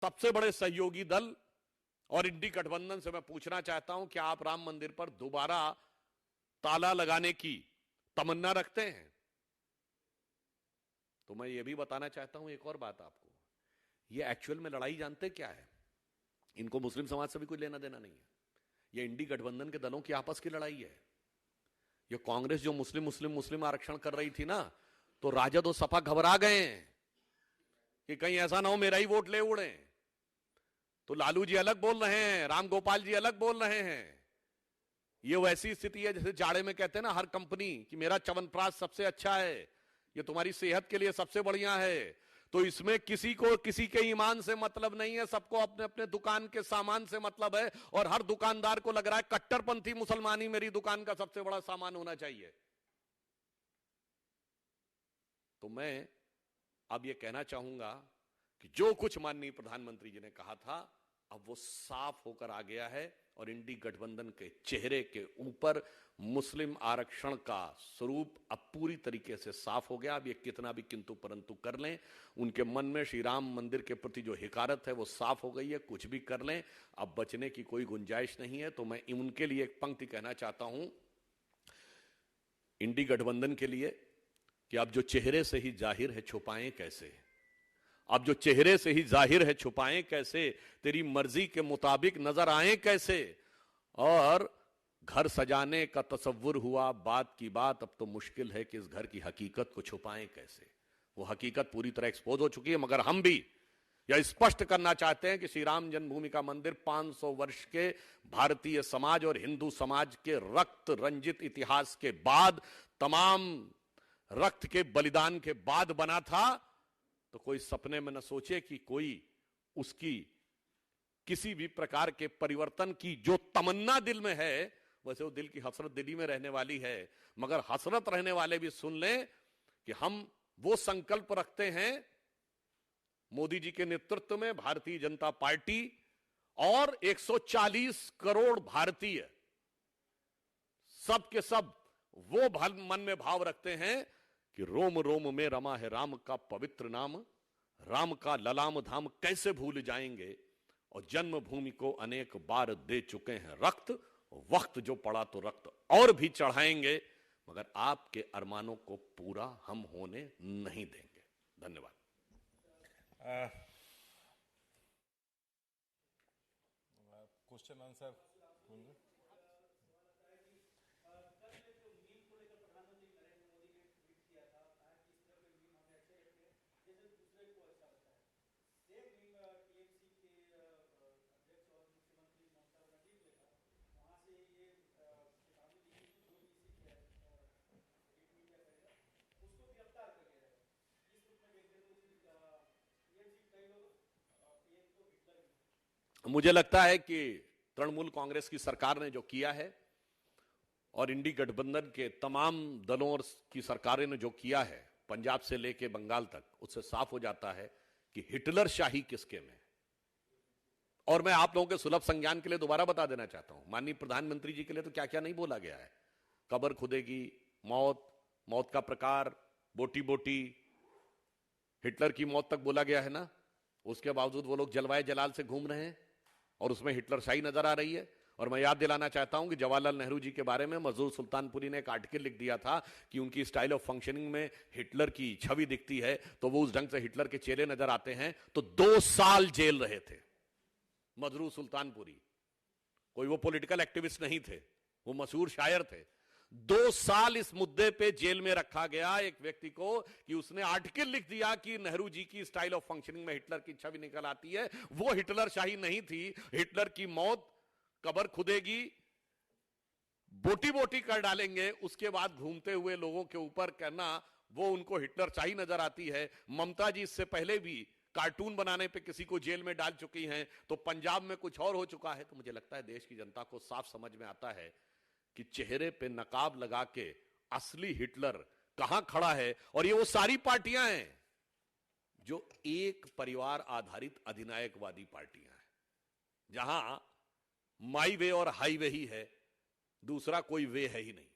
सबसे बड़े सहयोगी दल और इंडी गठबंधन से मैं पूछना चाहता हूं कि आप राम मंदिर पर दोबारा ताला लगाने की तमन्ना रखते हैं? तो मैं ये भी बताना चाहता हूं एक और बात आपको, ये एक्चुअल में लड़ाई जानते क्या है? इनको मुस्लिम समाज से भी कोई लेना देना नहीं है। ये इंडी गठबंधन के दलों की आपस की लड़ाई है। ये कांग्रेस जो मुस्लिम मुस्लिम मुस्लिम आरक्षण कर रही थी ना, तो राजद और सपा घबरा गए हैं कि कहीं ऐसा ना हो मेरा ही वोट ले उड़े। तो लालू जी अलग बोल रहे हैं, राम गोपाल जी अलग बोल रहे हैं। ये वैसी स्थिति है जैसे जाड़े में कहते हैं ना हर कंपनी कि मेरा च्यवनप्राश सबसे अच्छा है, ये तुम्हारी सेहत के लिए सबसे बढ़िया है। तो इसमें किसी को किसी के ईमान से मतलब नहीं है, सबको अपने अपने दुकान के सामान से मतलब है। और हर दुकानदार को लग रहा है कट्टरपंथी मुसलमान ही मेरी दुकान का सबसे बड़ा सामान होना चाहिए। तो मैं अब यह कहना चाहूंगा कि जो कुछ माननीय प्रधानमंत्री जी ने कहा था अब वो साफ होकर आ गया है और इंडी गठबंधन के चेहरे के ऊपर मुस्लिम आरक्षण का स्वरूप अब पूरी तरीके से साफ हो गया। अब ये कितना भी किंतु परंतु कर लें, उनके मन में श्री राम मंदिर के प्रति जो हिकारत है वो साफ हो गई है। कुछ भी कर लें, अब बचने की कोई गुंजाइश नहीं है। तो मैं उनके लिए एक पंक्ति कहना चाहता हूं इंडी गठबंधन के लिए कि अब जो चेहरे से ही जाहिर है छुपाएं कैसे, अब जो चेहरे से ही जाहिर है छुपाएं कैसे, तेरी मर्जी के मुताबिक नजर आए कैसे। और घर सजाने का तसव्वुर हुआ बात की बात, अब तो मुश्किल है कि इस घर की हकीकत को छुपाएं कैसे। वो हकीकत पूरी तरह एक्सपोज हो चुकी है, मगर हम भी यह स्पष्ट करना चाहते हैं कि श्री राम जन्मभूमि का मंदिर 500 वर्ष के भारतीय समाज और हिंदू समाज के रक्त रंजित इतिहास के बाद, तमाम रक्त के बलिदान के बाद बना था। तो कोई सपने में न सोचे कि कोई उसकी किसी भी प्रकार के परिवर्तन की जो तमन्ना दिल में है, वैसे वो दिल की हसरत दिल्ली में रहने वाली है। मगर हसरत रहने वाले भी सुन लें कि हम वो संकल्प रखते हैं मोदी जी के नेतृत्व में भारतीय जनता पार्टी और 140 करोड़ भारतीय सब के सब वो मन में भाव रखते हैं कि रोम रोम में रमा है राम का पवित्र नाम, राम का ललाम धाम कैसे भूल जाएंगे। और जन्मभूमि को अनेक बार दे चुके हैं रक्त, वक्त जो पड़ा तो रक्त और भी चढ़ाएंगे, मगर आपके अरमानों को पूरा हम होने नहीं देंगे। धन्यवाद। क्वेश्चन आंसर मुझे लगता है कि तृणमूल कांग्रेस की सरकार ने जो किया है और इंडी गठबंधन के तमाम दलों की सरकारें ने जो किया है पंजाब से लेकर बंगाल तक, उससे साफ हो जाता है कि हिटलर शाही किसके में। और मैं आप लोगों के सुलभ संज्ञान के लिए दोबारा बता देना चाहता हूं, माननीय प्रधानमंत्री जी के लिए तो क्या क्या नहीं बोला गया है। कब्र खुदेगी, मौत, मौत का प्रकार, बोटी बोटी, हिटलर की मौत तक बोला गया है ना। उसके बावजूद वो लोग जलवाए जलाल से घूम रहे हैं और उसमें हिटलर शाही नजर आ रही है। और मैं याद दिलाना चाहता हूं कि जवाहरलाल नेहरू जी के बारे में मजदूर सुल्तानपुरी ने एक आर्टिकल लिख दिया था कि उनकी स्टाइल ऑफ फंक्शनिंग में हिटलर की छवि दिखती है, तो वो उस ढंग से हिटलर के चेले नजर आते हैं। तो 2 साल जेल रहे थे मजदूर सुल्तानपुरी। कोई वो पॉलिटिकल एक्टिविस्ट नहीं थे, वो मशहूर शायर थे। 2 साल इस मुद्दे पे जेल में रखा गया एक व्यक्ति को कि उसने आर्टिकल लिख दिया कि नेहरू जी की स्टाइल ऑफ फंक्शनिंग में हिटलर की छवि निकल आती है। वो हिटलर शाही नहीं थी। हिटलर की मौत, कब्र खुदेगी, बोटी बोटी कर डालेंगे, उसके बाद घूमते हुए लोगों के ऊपर करना, वो उनको हिटलर शाही नजर आती है। ममता जी इससे पहले भी कार्टून बनाने पे किसी को जेल में डाल चुकी हैं, तो पंजाब में कुछ और हो चुका है। तो मुझे लगता है देश की जनता को साफ समझ में आता है कि चेहरे पे नकाब लगा के असली हिटलर कहां खड़ा है। और ये वो सारी पार्टियां हैं जो एक परिवार आधारित अधिनायकवादी पार्टियां हैं, जहां माई वे और हाई वे ही है, दूसरा कोई वे है ही नहीं।